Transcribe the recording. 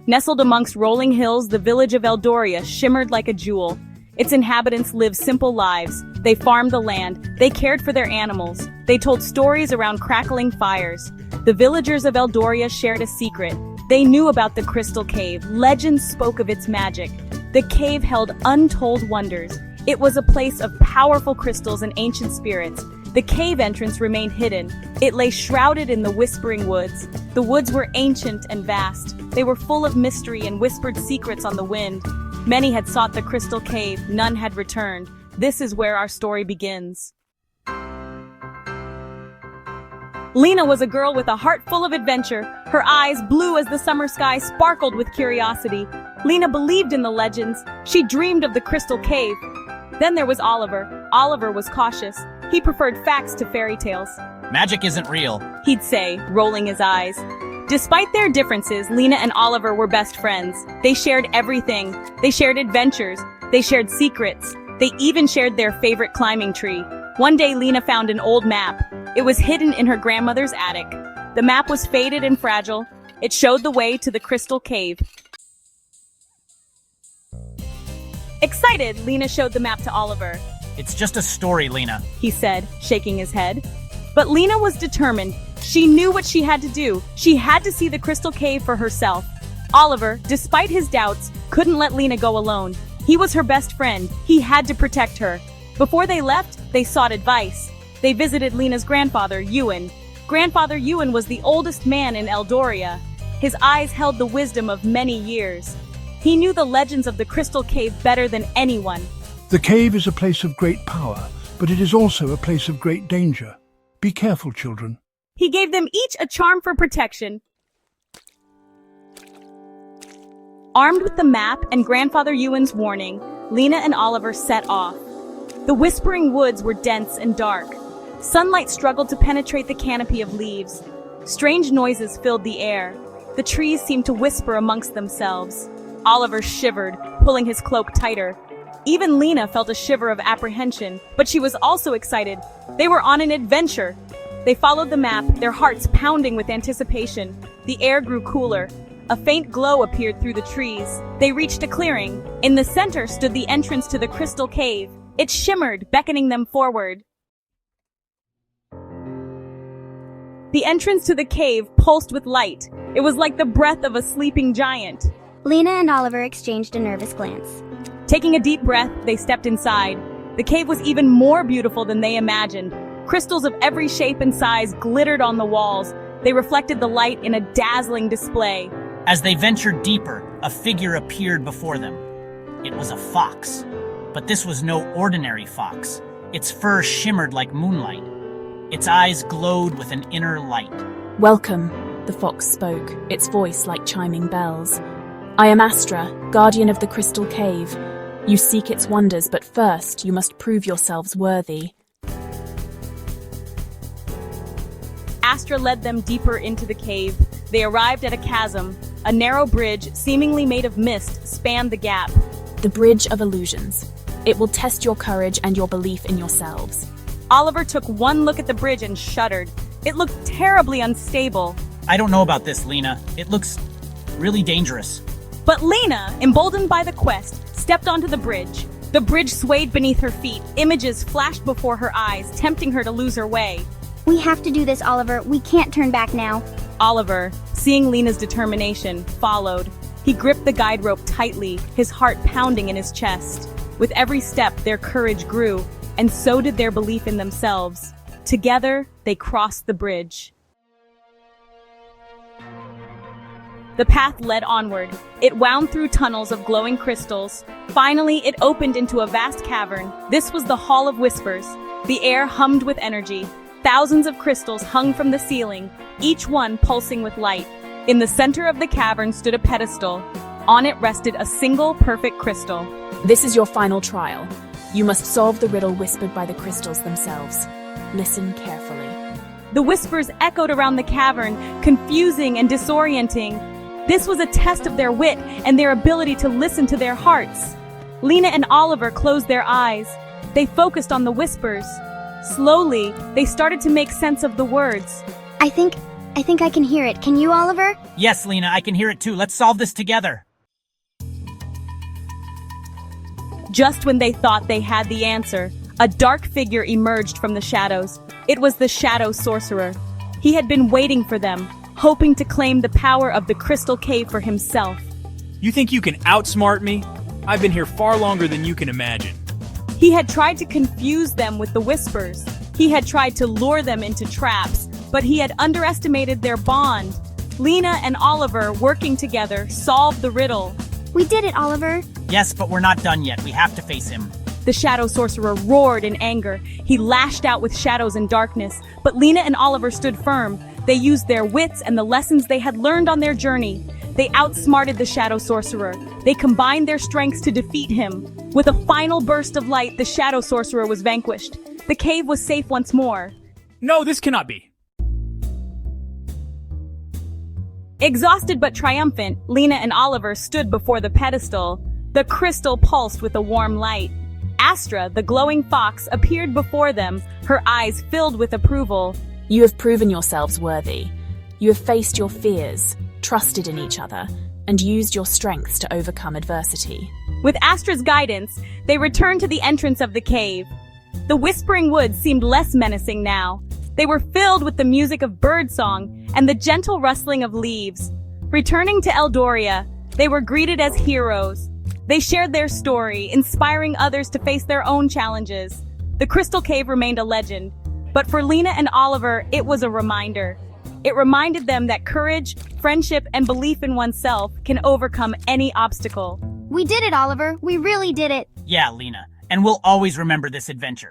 Nestled amongst rolling hills, the village of Eldoria shimmered like a jewel. Its inhabitants lived simple lives. They farmed the land. They cared for their animals. They told stories around crackling fires. The villagers of Eldoria shared a secret. They knew about the crystal cave. Legends spoke of its magic. The cave held untold wonders. It was a place of powerful crystals and ancient spirits. The cave entrance remained hidden. It lay shrouded in the whispering woods. The woods were ancient and vast. They were full of mystery and whispered secrets on the wind. Many had sought the crystal cave, none had returned. This is where our story begins. Lena was a girl with a heart full of adventure. Her eyes, blue as the summer sky, sparkled with curiosity. Lena believed in the legends. She dreamed of the crystal cave. Then there was Oliver. Oliver was cautious. He preferred facts to fairy tales. Magic isn't real, He'd say, rolling his eyes. Despite their differences, Lena and Oliver were best friends. They shared everything. They shared adventures. They shared secrets. They even shared their favorite climbing tree. One day, Lena found an old map. It was hidden in her grandmother's attic. The map was faded and fragile. It showed the way to the crystal cave. Excited, Lena showed the map to Oliver. It's just a story, Lena. He said, shaking his head. But Lena was determined. She knew what she had to do. She had to see the crystal cave for herself. Oliver, despite his doubts, couldn't let Lena go alone. He was her best friend. He had to protect her. Before they left, they sought advice. They visited Lena's grandfather, Ewan. Grandfather Ewan was the oldest man in Eldoria. His eyes held the wisdom of many years. He knew the legends of the crystal cave better than anyone. The cave is a place of great power, but it is also a place of great danger. Be careful, children. He gave them each a charm for protection. Armed with the map and Grandfather Ewan's warning, Lena and Oliver set off. The whispering woods were dense and dark. Sunlight struggled to penetrate the canopy of leaves. Strange noises filled the air. The trees seemed to whisper amongst themselves. Oliver shivered, pulling his cloak tighter. Even Lena felt a shiver of apprehension, but she was also excited. They were on an adventure. They followed the map, their hearts pounding with anticipation. The air grew cooler. A faint glow appeared through the trees. They reached a clearing. In the center stood the entrance to the crystal cave. It shimmered, beckoning them forward. The entrance to the cave pulsed with light. It was like the breath of a sleeping giant. Lena and Oliver exchanged a nervous glance. Taking a deep breath, they stepped inside. The cave was even more beautiful than they imagined. Crystals of every shape and size glittered on the walls. They reflected the light in a dazzling display. As they ventured deeper, a figure appeared before them. It was a fox. But this was no ordinary fox. Its fur shimmered like moonlight. Its eyes glowed with an inner light. "Welcome," the fox spoke, its voice like chiming bells. "I am Astra, guardian of the crystal cave. You seek its wonders, but first you must prove yourselves worthy." Astra led them deeper into the cave. They arrived at a chasm. A narrow bridge, seemingly made of mist, spanned the gap. The Bridge of Illusions. It will test your courage and your belief in yourselves. Oliver took one look at the bridge and shuddered. It looked terribly unstable. I don't know about this, Lena. It looks really dangerous. But Lena, emboldened by the quest, stepped onto the bridge. The bridge swayed beneath her feet. Images flashed before her eyes, tempting her to lose her way. We have to do this, Oliver. We can't turn back now. Oliver, seeing Lena's determination, followed. He gripped the guide rope tightly, his heart pounding in his chest. With every step, their courage grew, and so did their belief in themselves. Together, they crossed the bridge. The path led onward. It wound through tunnels of glowing crystals. Finally, it opened into a vast cavern. This was the Hall of Whispers. The air hummed with energy. Thousands of crystals hung from the ceiling, each one pulsing with light. In the center of the cavern stood a pedestal. On it rested a single perfect crystal. This is your final trial. You must solve the riddle whispered by the crystals themselves. Listen carefully. The whispers echoed around the cavern, confusing and disorienting. This was a test of their wit and their ability to listen to their hearts. Lena and Oliver closed their eyes. They focused on the whispers. Slowly, they started to make sense of the words. I think I think I can hear it. Can you, Oliver? Yes, Lena, I can hear it too. Let's solve this together. Just when they thought they had the answer, a dark figure emerged from the shadows. It was the Shadow Sorcerer. He had been waiting for them, hoping to claim the power of the Crystal Cave for himself. You think you can outsmart me? I've been here far longer than you can imagine. He had tried to confuse them with the whispers. He had tried to lure them into traps, but he had underestimated their bond. Lena and Oliver, working together, solved the riddle. We did it, Oliver. Yes, but we're not done yet. We have to face him. The Shadow Sorcerer roared in anger. He lashed out with shadows and darkness, but Lena and Oliver stood firm. They used their wits and the lessons they had learned on their journey. They outsmarted the Shadow Sorcerer. They combined their strengths to defeat him. With a final burst of light, the Shadow Sorcerer was vanquished. The cave was safe once more. No, this cannot be. Exhausted but triumphant, Lena and Oliver stood before the pedestal. The crystal pulsed with a warm light. Astra, the glowing fox, appeared before them, her eyes filled with approval. You have proven yourselves worthy. You have faced your fears, trusted in each other, and used your strengths to overcome adversity. With Astra's guidance, they returned to the entrance of the cave. The whispering woods seemed less menacing now. They were filled with the music of birdsong and the gentle rustling of leaves. Returning to Eldoria, they were greeted as heroes. They shared their story, inspiring others to face their own challenges. The Crystal Cave remained a legend, but for Lena and Oliver, it was a reminder. It reminded them that courage, friendship, and belief in oneself can overcome any obstacle. We did it, Oliver. We really did it. Yeah, Lena, and we'll always remember this adventure.